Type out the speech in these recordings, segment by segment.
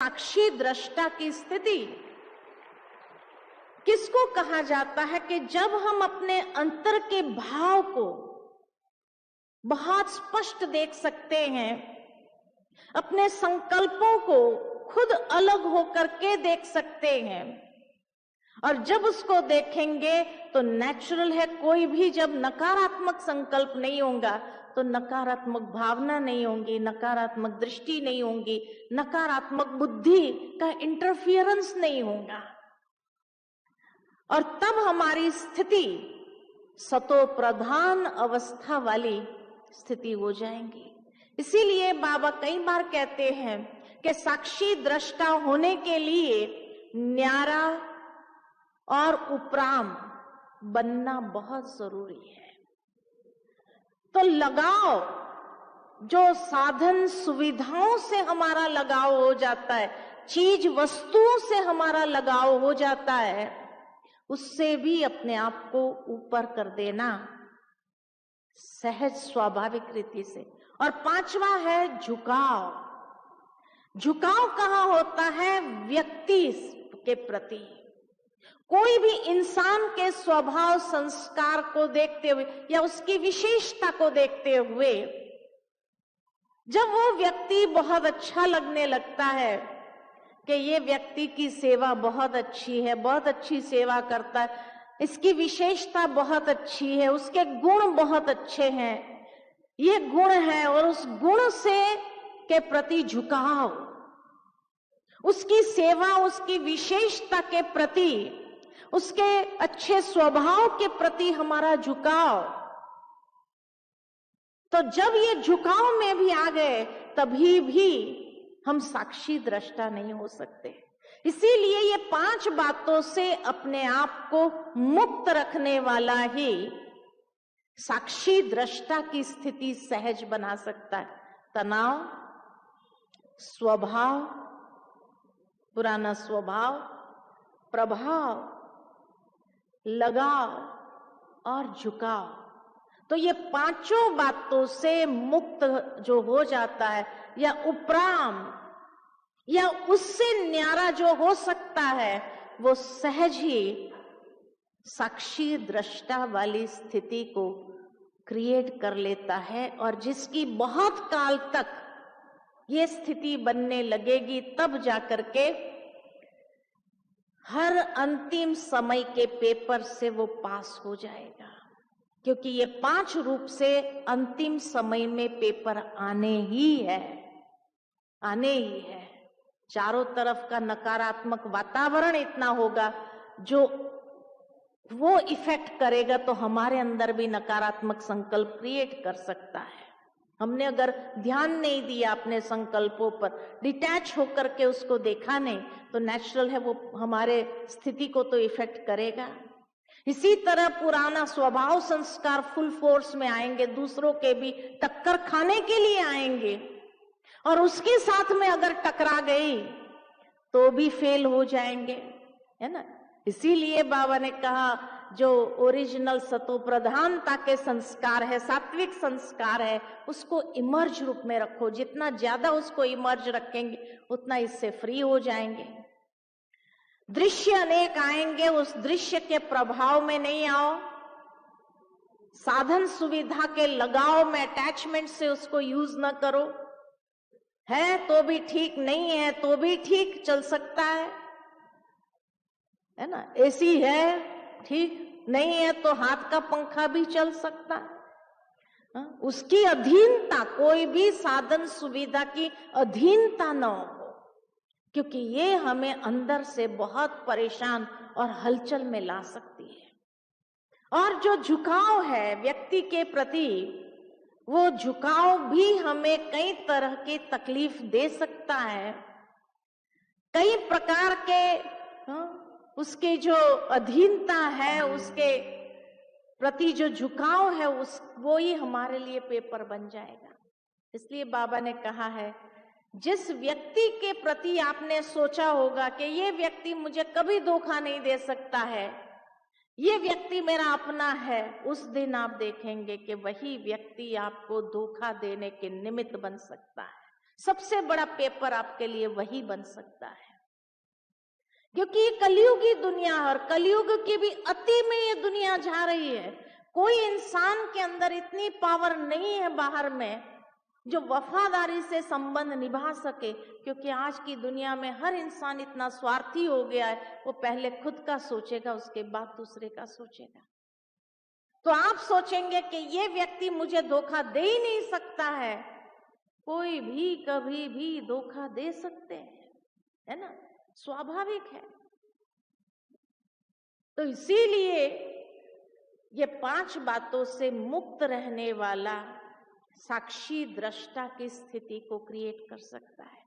साक्षी दृष्टा की स्थिति किसको कहा जाता है कि जब हम अपने अंतर के भाव को बहुत स्पष्ट देख सकते हैं, अपने संकल्पों को खुद अलग होकर के देख सकते हैं, और जब उसको देखेंगे तो नेचुरल है, कोई भी जब नकारात्मक संकल्प नहीं होगा तो नकारात्मक भावना नहीं होंगी, नकारात्मक दृष्टि नहीं होंगी, नकारात्मक बुद्धि का इंटरफियरेंस नहीं होगा, और तब हमारी स्थिति सतो प्रधान अवस्था वाली स्थिति हो जाएंगी। इसीलिए बाबा कई बार कहते हैं कि साक्षी दृष्टा होने के लिए न्यारा और उपराम बनना बहुत जरूरी है। तो लगाव, जो साधन सुविधाओं से हमारा लगाव हो जाता है, चीज वस्तुओं से हमारा लगाव हो जाता है, उससे भी अपने आप को ऊपर कर देना सहज स्वाभाविक रीति से। और पांचवा है झुकाव। झुकाव कहाँ होता है? व्यक्ति के प्रति। कोई भी इंसान के स्वभाव संस्कार को देखते हुए या उसकी विशेषता को देखते हुए जब वो व्यक्ति बहुत अच्छा लगने लगता है कि ये व्यक्ति की सेवा बहुत अच्छी है, बहुत अच्छी सेवा करता है, इसकी विशेषता बहुत अच्छी है, उसके गुण बहुत अच्छे हैं, ये गुण है, और उस गुण से के प्रति झुकाव, उसकी सेवा, उसकी विशेषता के प्रति, उसके अच्छे स्वभाव के प्रति हमारा झुकाव, तो जब ये झुकाव में भी आ गए तभी भी हम साक्षी दृष्टा नहीं हो सकते। इसीलिए ये 5 बातों से अपने आप को मुक्त रखने वाला ही साक्षी दृष्टा की स्थिति सहज बना सकता है। तनाव, स्वभाव, पुराना स्वभाव, प्रभाव, लगाव और झुकाव, तो ये 5 बातों से मुक्त जो हो जाता है, या उपराम या उससे न्यारा जो हो सकता है, वो सहज ही साक्षी दृष्टा वाली स्थिति को क्रिएट कर लेता है। और जिसकी बहुत काल तक ये स्थिति बनने लगेगी, तब जाकर के हर अंतिम समय के पेपर से वो पास हो जाएगा, क्योंकि ये 5 रूप से अंतिम समय में पेपर आने ही है, आने ही है। चारों तरफ का नकारात्मक वातावरण इतना होगा जो वो इफेक्ट करेगा, तो हमारे अंदर भी नकारात्मक संकल्प क्रिएट कर सकता है। हमने अगर ध्यान नहीं दिया अपने संकल्पों पर, डिटैच होकर के उसको देखा नहीं, तो नेचुरल है वो हमारे स्थिति को तो इफेक्ट करेगा। इसी तरह पुराना स्वभाव संस्कार फुल फोर्स में आएंगे, दूसरों के भी टक्कर खाने के लिए आएंगे, और उसके साथ में अगर टकरा गई तो भी फेल हो जाएंगे, है ना। इसीलिए बाबा ने कहा जो ओरिजिनल सतो प्रधानता के संस्कार है, सात्विक संस्कार है, उसको इमर्ज रूप में रखो। जितना ज्यादा उसको इमर्ज रखेंगे उतना इससे फ्री हो जाएंगे। दृश्य अनेक आएंगे, उस दृश्य के प्रभाव में नहीं आओ। साधन सुविधा के लगाव में, अटैचमेंट से उसको यूज न करो। है तो भी ठीक, नहीं है तो भी ठीक, चल सकता है ना। एसी है ठीक, नहीं है तो हाथ का पंखा भी चल सकता है। उसकी अधीनता, कोई भी साधन सुविधा की अधीनता न हो, क्योंकि ये हमें अंदर से बहुत परेशान और हलचल में ला सकती है। और जो झुकाव है व्यक्ति के प्रति, वो झुकाव भी हमें कई तरह की तकलीफ दे सकता है। कई प्रकार के उसके जो अधीनता है, उसके प्रति जो झुकाव है, वो ही हमारे लिए पेपर बन जाएगा। इसलिए बाबा ने कहा है, जिस व्यक्ति के प्रति आपने सोचा होगा कि ये व्यक्ति मुझे कभी धोखा नहीं दे सकता है, ये व्यक्ति मेरा अपना है, उस दिन आप देखेंगे कि वही व्यक्ति आपको धोखा देने के निमित्त बन सकता है। सबसे बड़ा पेपर आपके लिए वही बन सकता है, क्योंकि ये कलयुगी दुनिया है और कलयुग की भी अति में ये दुनिया जा रही है। कोई इंसान के अंदर इतनी पावर नहीं है बाहर में जो वफादारी से संबंध निभा सके, क्योंकि आज की दुनिया में हर इंसान इतना स्वार्थी हो गया है, वो पहले खुद का सोचेगा, उसके बाद दूसरे का सोचेगा। तो आप सोचेंगे कि ये व्यक्ति मुझे धोखा दे ही नहीं सकता है। कोई भी कभी भी धोखा दे सकते हैं, है ना, स्वाभाविक है। तो इसीलिए ये 5 बातों से मुक्त रहने वाला साक्षी दृष्टा की स्थिति को क्रिएट कर सकता है।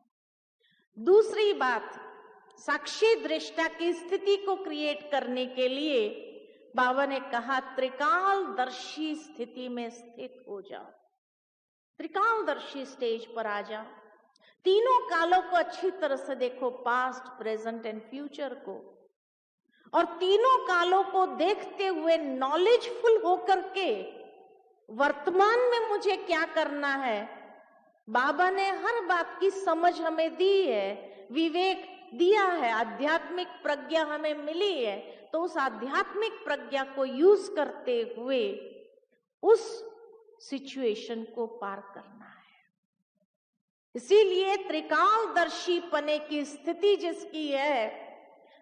दूसरी बात, साक्षी दृष्टा की स्थिति को क्रिएट करने के लिए बाबा ने कहा त्रिकालदर्शी स्थिति में स्थित हो जाओ, त्रिकालदर्शी स्टेज पर आ जाओ। तीनों कालों को अच्छी तरह से देखो, पास्ट, प्रेजेंट एंड फ्यूचर को, और तीनों कालों को देखते हुए नॉलेजफुल होकर के वर्तमान में मुझे क्या करना है। बाबा ने हर बात की समझ हमें दी है, विवेक दिया है, आध्यात्मिक प्रज्ञा हमें मिली है, तो उस आध्यात्मिक प्रज्ञा को यूज करते हुए उस सिचुएशन को पार करना है। इसीलिए त्रिकालदर्शी पने की स्थिति जिसकी है,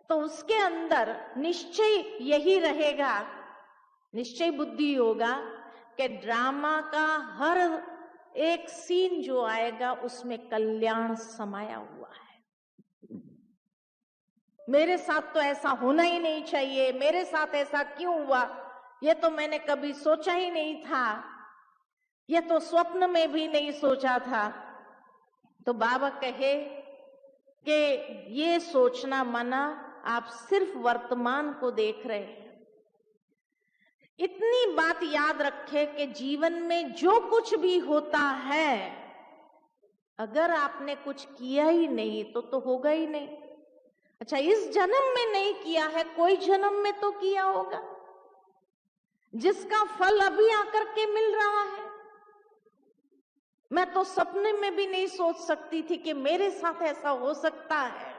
तो उसके अंदर निश्चय यही रहेगा, निश्चय बुद्धि होगा कि ड्रामा का हर एक सीन जो आएगा उसमें कल्याण समाया हुआ है। मेरे साथ तो ऐसा होना ही नहीं चाहिए, मेरे साथ ऐसा क्यों हुआ, ये तो मैंने कभी सोचा ही नहीं था, ये तो स्वप्न में भी नहीं सोचा था। तो बाबा कहे कि ये सोचना मना, आप सिर्फ वर्तमान को देख रहे हैं। इतनी बात याद रखे कि जीवन में जो कुछ भी होता है, अगर आपने कुछ किया ही नहीं तो होगा ही नहीं। अच्छा, इस जन्म में नहीं किया है, कोई जन्म में तो किया होगा, जिसका फल अभी आकर के मिल रहा है। मैं तो सपने में भी नहीं सोच सकती थी कि मेरे साथ ऐसा हो सकता है,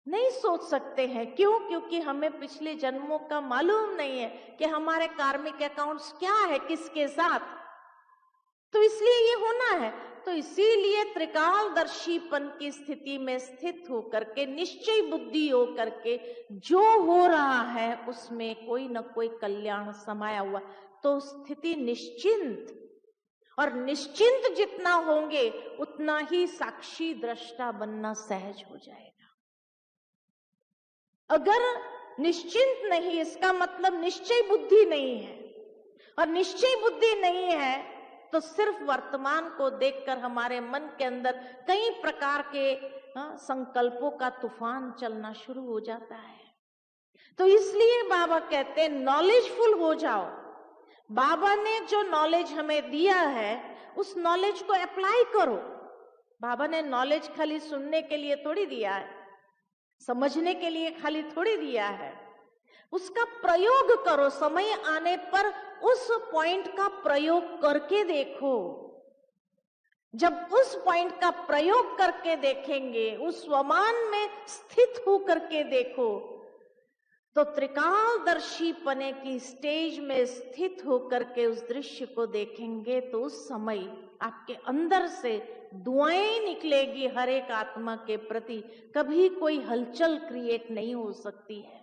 नहीं सोच सकते हैं। क्यों? क्योंकि हमें पिछले जन्मों का मालूम नहीं है कि हमारे कार्मिक अकाउंट्स क्या है किसके साथ, तो इसलिए ये होना है। तो इसीलिए त्रिकालदर्शीपन की स्थिति में स्थित होकर के, निश्चय बुद्धि होकर के जो हो रहा है उसमें कोई न कोई कल्याण समाया हुआ, तो स्थिति निश्चिंत, और निश्चिंत जितना होंगे उतना ही साक्षी दृष्टा बनना सहज हो जाएगा। अगर निश्चिंत नहीं, इसका मतलब निश्चय बुद्धि नहीं है, और निश्चय बुद्धि नहीं है तो सिर्फ वर्तमान को देखकर हमारे मन के अंदर कई प्रकार के संकल्पों का तूफान चलना शुरू हो जाता है। तो इसलिए बाबा कहते हैं नॉलेजफुल हो जाओ। बाबा ने जो नॉलेज हमें दिया है उस नॉलेज को अप्लाई करो। बाबा ने नॉलेज खाली सुनने के लिए थोड़ी दिया है, समझने के लिए खाली थोड़ी दिया है, उसका प्रयोग करो। समय आने पर उस पॉइंट का प्रयोग करके देखो। जब उस पॉइंट का प्रयोग करके देखेंगे, उस स्वमान में स्थित हो करके देखो, तो त्रिकालदर्शी पने की स्टेज में स्थित होकर के उस दृश्य को देखेंगे, तो उस समय आपके अंदर से दुआएं निकलेगी हर एक आत्मा के प्रति। कभी कोई हलचल क्रिएट नहीं हो सकती है।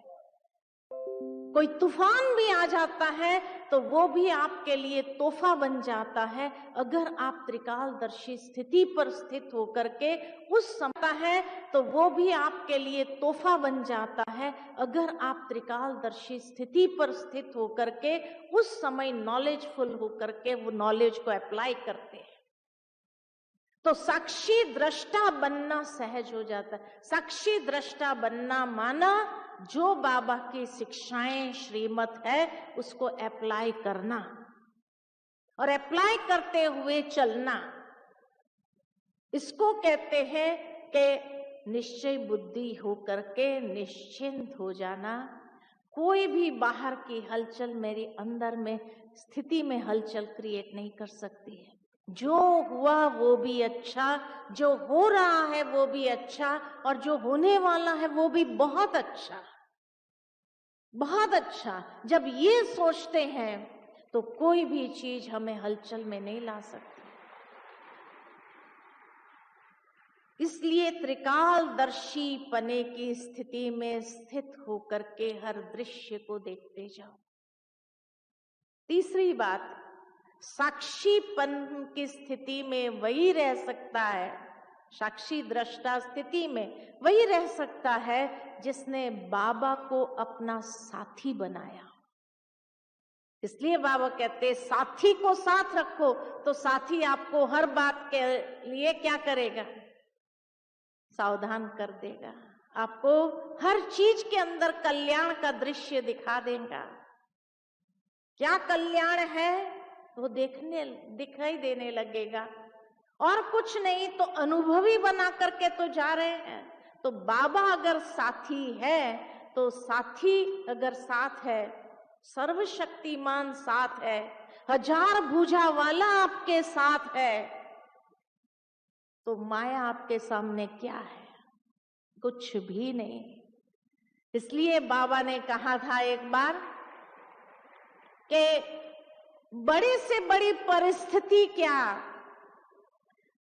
कोई तूफान भी आ जाता है तो वो भी आपके लिए तोहफा बन जाता है, अगर आप त्रिकालदर्शी स्थिति पर स्थित होकर के उस समय है, तो वो भी आपके लिए तोहफा बन जाता है, अगर आप त्रिकालदर्शी स्थिति पर स्थित होकर के उस समय नॉलेजफुल होकर के वो नॉलेज को अप्लाई करते हैं। तो साक्षी दृष्टा बनना सहज हो जाता है। साक्षी दृष्टा बनना माना जो बाबा की शिक्षाएं श्रीमत है उसको अप्लाई करना, और अप्लाई करते हुए चलना। इसको कहते हैं कि निश्चय बुद्धि होकर के निश्चिंत हो जाना। कोई भी बाहर की हलचल मेरे अंदर में स्थिति में हलचल क्रिएट नहीं कर सकती है। जो हुआ वो भी अच्छा, जो हो रहा है वो भी अच्छा, और जो होने वाला है वो भी बहुत अच्छा, बहुत अच्छा। जब ये सोचते हैं तो कोई भी चीज हमें हलचल में नहीं ला सकती। इसलिए त्रिकालदर्शी पने की स्थिति में स्थित होकर के हर दृश्य को देखते जाओ। तीसरी बात, साक्षीपन की स्थिति में वही रह सकता है, साक्षी दृष्टा स्थिति में वही रह सकता है जिसने बाबा को अपना साथी बनाया। इसलिए बाबा कहते साथी को साथ रखो, तो साथी आपको हर बात के लिए क्या करेगा? सावधान कर देगा, आपको हर चीज के अंदर कल्याण का दृश्य दिखा देगा। क्या कल्याण है वो दिखाई देने लगेगा, और कुछ नहीं तो अनुभवी बना करके तो जा रहे हैं। तो बाबा अगर साथी है, तो साथी अगर साथ है, सर्वशक्तिमान साथ है, हजार भुजा वाला आपके साथ है, तो माया आपके सामने क्या है? कुछ भी नहीं। इसलिए बाबा ने कहा था एक बार कि बड़े से बड़ी परिस्थिति क्या,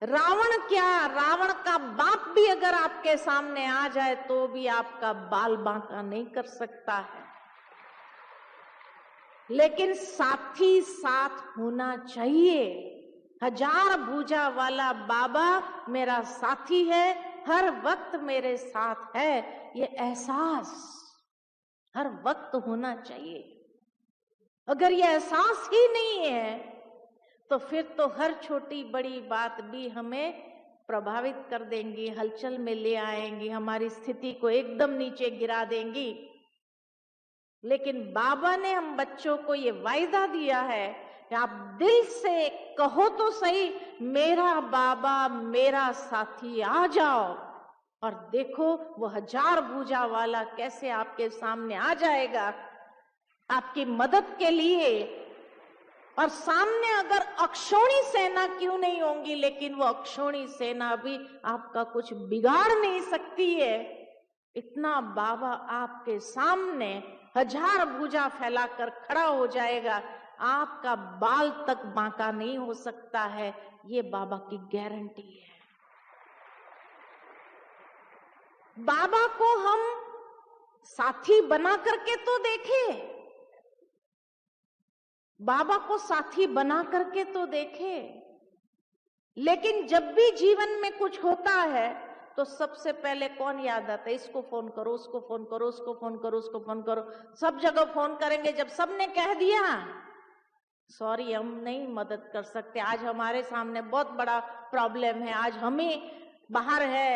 रावण क्या, रावण का बाप भी अगर आपके सामने आ जाए तो भी आपका बाल बांका नहीं कर सकता है। लेकिन साथी साथ होना चाहिए। हजार भुजा वाला बाबा मेरा साथी है, हर वक्त मेरे साथ है, ये एहसास हर वक्त होना चाहिए। अगर ये एहसास ही नहीं है तो फिर तो हर छोटी बड़ी बात भी हमें प्रभावित कर देंगी, हलचल में ले आएंगी, हमारी स्थिति को एकदम नीचे गिरा देंगी। लेकिन बाबा ने हम बच्चों को ये वायदा दिया है कि आप दिल से कहो तो सही, मेरा बाबा मेरा साथी, आ जाओ और देखो वो हजार भुजा वाला कैसे आपके सामने आ जाएगा आपकी मदद के लिए। और सामने अगर अक्षौणी सेना क्यों नहीं होंगी, लेकिन वो अक्षौणी सेना भी आपका कुछ बिगाड़ नहीं सकती है। इतना बाबा आपके सामने हजार भुजा फैलाकर खड़ा हो जाएगा, आपका बाल तक बांका नहीं हो सकता है, ये बाबा की गारंटी है। बाबा को हम साथी बना करके तो देखें, बाबा को साथी बना करके तो देखे, लेकिन जब भी जीवन में कुछ होता है तो सबसे पहले कौन याद आता है? इसको फोन करो, उसको फोन करो, उसको फोन करो, उसको फोन करो, सब जगह फोन करेंगे। जब सबने कह दिया सॉरी हम नहीं मदद कर सकते, आज हमारे सामने बहुत बड़ा प्रॉब्लम है, आज हम ही बाहर है,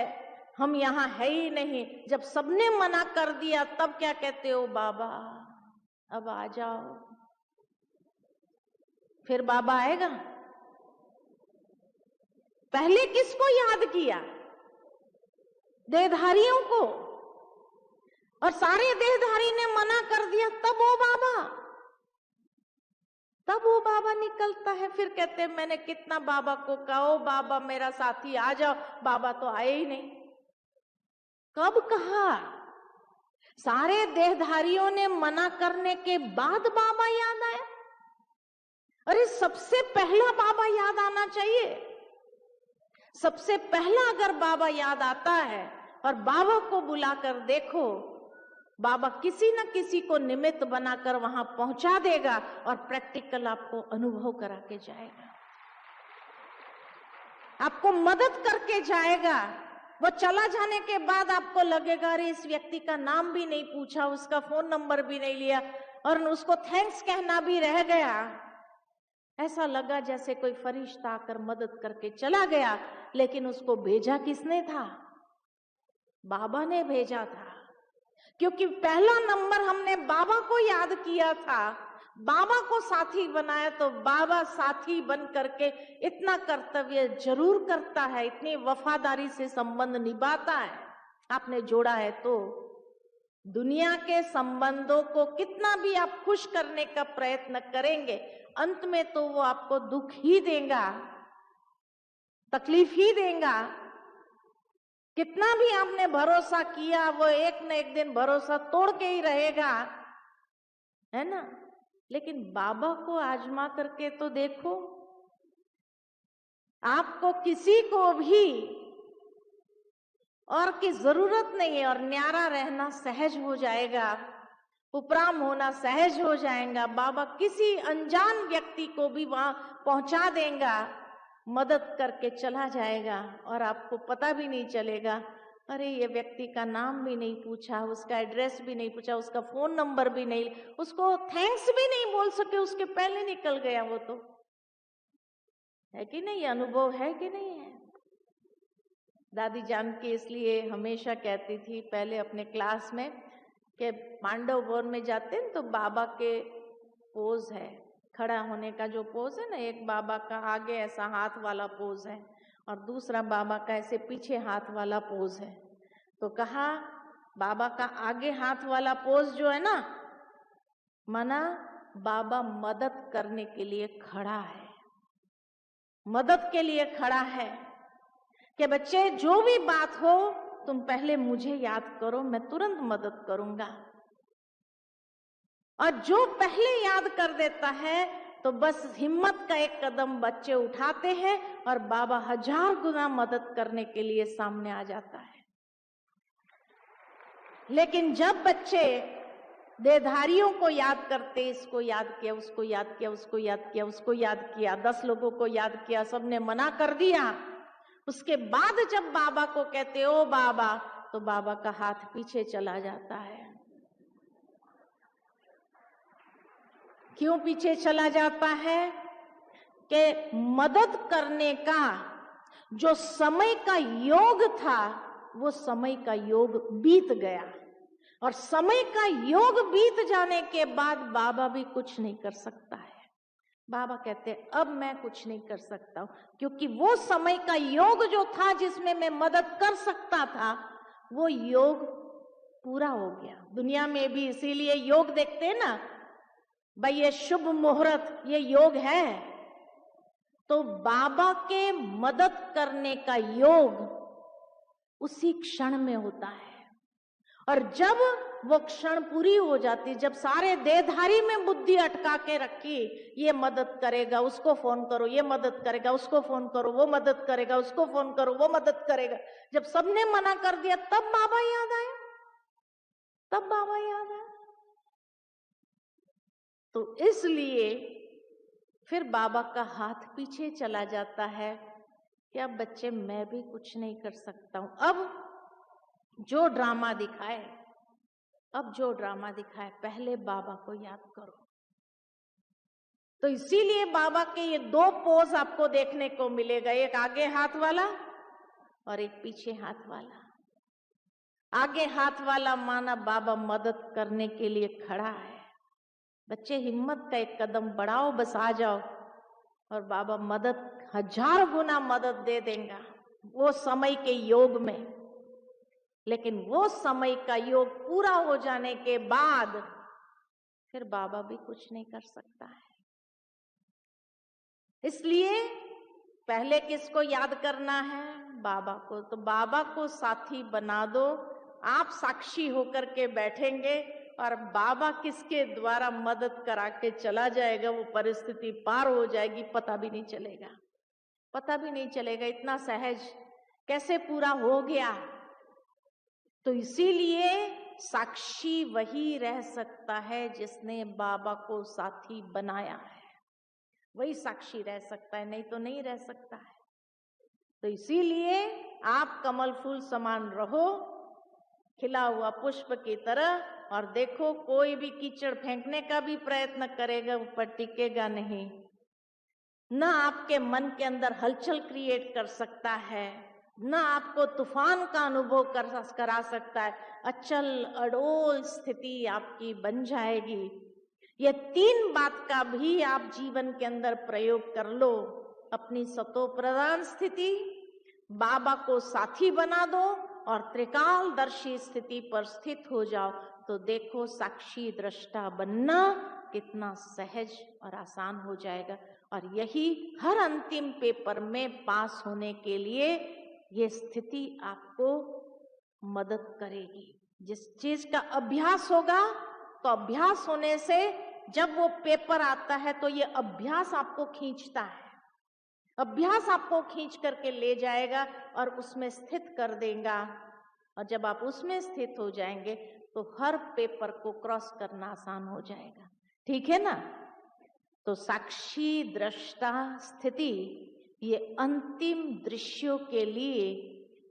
हम यहाँ है ही नहीं, जब सबने मना कर दिया तब क्या कहते हो? बाबा अब आ जाओ। फिर बाबा आएगा? पहले किसको याद किया? देहधारियों को, और सारे देहधारी ने मना कर दिया, तब वो बाबा निकलता है। फिर कहते हैं मैंने कितना बाबा को कहो बाबा मेरा साथी आ जाओ, बाबा तो आए ही नहीं। कब कहा? सारे देहधारियों ने मना करने के बाद बाबा याद आया। अरे सबसे पहला बाबा याद आना चाहिए। सबसे पहला अगर बाबा याद आता है और बाबा को बुलाकर देखो, बाबा किसी न किसी को निमित्त बनाकर वहां पहुंचा देगा और प्रैक्टिकल आपको अनुभव करा के जाएगा, आपको मदद करके जाएगा। वो चला जाने के बाद आपको लगेगा अरे इस व्यक्ति का नाम भी नहीं पूछा, उसका फोन नंबर भी नहीं लिया और उसको थैंक्स कहना भी रह गया। ऐसा लगा जैसे कोई फरिश्ता आकर मदद करके चला गया, लेकिन उसको भेजा किसने था? बाबा ने भेजा था। क्योंकि पहला नंबर हमने बाबा को याद किया था, बाबा को साथी बनाया, तो बाबा साथी बन करके इतना कर्तव्य जरूर करता है, इतनी वफादारी से संबंध निभाता है। आपने जोड़ा है तो दुनिया के संबंधों को कितना भी आप खुश करने का प्रयत्न करेंगे, अंत में तो वो आपको दुख ही देगा। तकलीफ ही देगा। कितना भी आपने भरोसा किया, वो एक न एक दिन भरोसा तोड़ के ही रहेगा, है ना। लेकिन बाबा को आजमा करके तो देखो, आपको किसी को भी और की जरूरत नहीं है और न्यारा रहना सहज हो जाएगा, उपराम होना सहज हो जाएगा। बाबा किसी अनजान व्यक्ति को भी वहां पहुंचा देगा, मदद करके चला जाएगा और आपको पता भी नहीं चलेगा। अरे ये व्यक्ति का नाम भी नहीं पूछा, उसका एड्रेस भी नहीं पूछा, उसका फोन नंबर भी नहीं, उसको थैंक्स भी नहीं बोल सके, उसके पहले निकल गया। वो तो है कि नहीं, अनुभव है कि नहीं है। दादी जान की इसलिए हमेशा कहती थी पहले अपने क्लास में कि पांडव वन में जाते हैं तो बाबा के पोज है, खड़ा होने का जो पोज है ना, एक बाबा का आगे ऐसा हाथ वाला पोज है और दूसरा बाबा का ऐसे पीछे हाथ वाला पोज है। तो कहा बाबा का आगे हाथ वाला पोज जो है ना, माना बाबा मदद करने के लिए खड़ा है, मदद के लिए खड़ा है कि बच्चे जो भी बात हो तुम पहले मुझे याद करो, मैं तुरंत मदद करूंगा। और जो पहले याद कर देता है तो बस हिम्मत का एक कदम बच्चे उठाते हैं और बाबा 1000 गुना मदद करने के लिए सामने आ जाता है। लेकिन जब बच्चे देहधारियों को याद करते, इसको याद किया, उसको याद किया, उसको याद किया, उसको याद किया, 10 लोगों को याद किया, सबने मना कर दिया, उसके बाद जब बाबा को कहते ओ बाबा, तो बाबा का हाथ पीछे चला जाता है। क्यों पीछे चला जाता है? कि मदद करने का जो समय का योग था वो समय का योग बीत गया और समय का योग बीत जाने के बाद बाबा भी कुछ नहीं कर सकता है। बाबा कहते हैं अब मैं कुछ नहीं कर सकता हूं, क्योंकि वो समय का योग जो था जिसमें मैं मदद कर सकता था वो योग पूरा हो गया। दुनिया में भी इसीलिए योग देखते हैं ना, भाई ये शुभ मुहूर्त, ये योग है, तो बाबा के मदद करने का योग उसी क्षण में होता है। और जब वो क्षण पूरी हो जाती, जब सारे देहधारी में बुद्धि अटका के रखी, ये मदद करेगा उसको फोन करो, ये मदद करेगा उसको फोन करो, वो मदद करेगा उसको फोन करो, वो मदद करेगा, जब सबने मना कर दिया तब बाबा याद आया, तब बाबा याद आया। तो इसलिए फिर बाबा का हाथ पीछे चला जाता है कि अब बच्चे मैं भी कुछ नहीं कर सकता हूं, अब जो ड्रामा दिखाए, अब जो ड्रामा दिखाए, पहले बाबा को याद करो। तो इसीलिए बाबा के ये 2 पोज आपको देखने को मिलेगा, एक आगे हाथ वाला और एक पीछे हाथ वाला। आगे हाथ वाला माना बाबा मदद करने के लिए खड़ा है, बच्चे हिम्मत का एक कदम बढ़ाओ, बस आ जाओ और बाबा मदद 1000 गुना मदद दे देगा वो समय के योग में। लेकिन वो समय का योग पूरा हो जाने के बाद फिर बाबा भी कुछ नहीं कर सकता है। इसलिए पहले किसको याद करना है? बाबा को। तो बाबा को साथी बना दो, आप साक्षी होकर के बैठेंगे और बाबा किसके द्वारा मदद करा के चला जाएगा, वो परिस्थिति पार हो जाएगी, पता भी नहीं चलेगा, पता भी नहीं चलेगा, इतना सहज कैसे पूरा हो गया। तो इसीलिए साक्षी वही रह सकता है जिसने बाबा को साथी बनाया है, वही साक्षी रह सकता है, नहीं तो नहीं रह सकता है। तो इसीलिए आप कमल फूल समान रहो, खिला हुआ पुष्प की तरह, और देखो कोई भी कीचड़ फेंकने का भी प्रयत्न करेगा ऊपर टिकेगा नहीं, ना आपके मन के अंदर हलचल क्रिएट कर सकता है, ना आपको तूफान का अनुभव करा सकता है, अचल अडोल स्थिति आपकी बन जाएगी। ये 3 बात का भी आप जीवन के अंदर प्रयोग कर लो। अपनी सतो प्रधान स्थिति, बाबा को साथी बना दो और त्रिकालदर्शी स्थिति पर स्थित हो जाओ, तो देखो साक्षी दृष्टा बनना कितना सहज और आसान हो जाएगा। और यही हर अंतिम पेपर में पास होने के लिए ये स्थिति आपको मदद करेगी। जिस चीज का अभ्यास होगा, तो अभ्यास होने से जब वो पेपर आता है तो ये अभ्यास आपको खींचता है, अभ्यास आपको खींच करके ले जाएगा और उसमें स्थित कर देगा। और जब आप उसमें स्थित हो जाएंगे तो हर पेपर को क्रॉस करना आसान हो जाएगा। ठीक है ना? तो साक्षी, दृष्टा, स्थिति ये अंतिम दृश्यों के लिए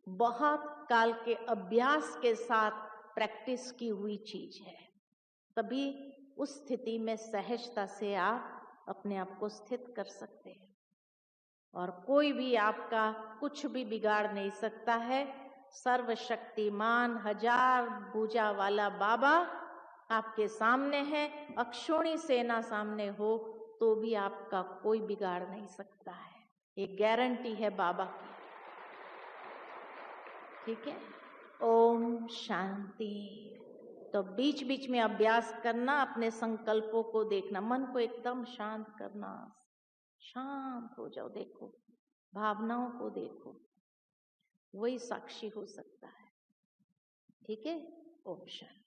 बहुत काल के अभ्यास के साथ प्रैक्टिस की हुई चीज है। तभी उस स्थिति में सहजता से आप अपने आप को स्थित कर सकते हैं और कोई भी आपका कुछ भी बिगाड़ नहीं सकता है। सर्वशक्तिमान हजार भुजा वाला बाबा आपके सामने है, अक्षोणी सेना सामने हो तो भी आपका कोई बिगाड़ नहीं सकता है। ये गारंटी है बाबा की। ठीक है? ओम शांति। तो बीच बीच में अभ्यास करना, अपने संकल्पों को देखना, मन को एकदम शांत करना, शांत हो जाओ, देखो भावनाओं को देखो, वही साक्षी हो सकता है। ठीक है? ओम शांति।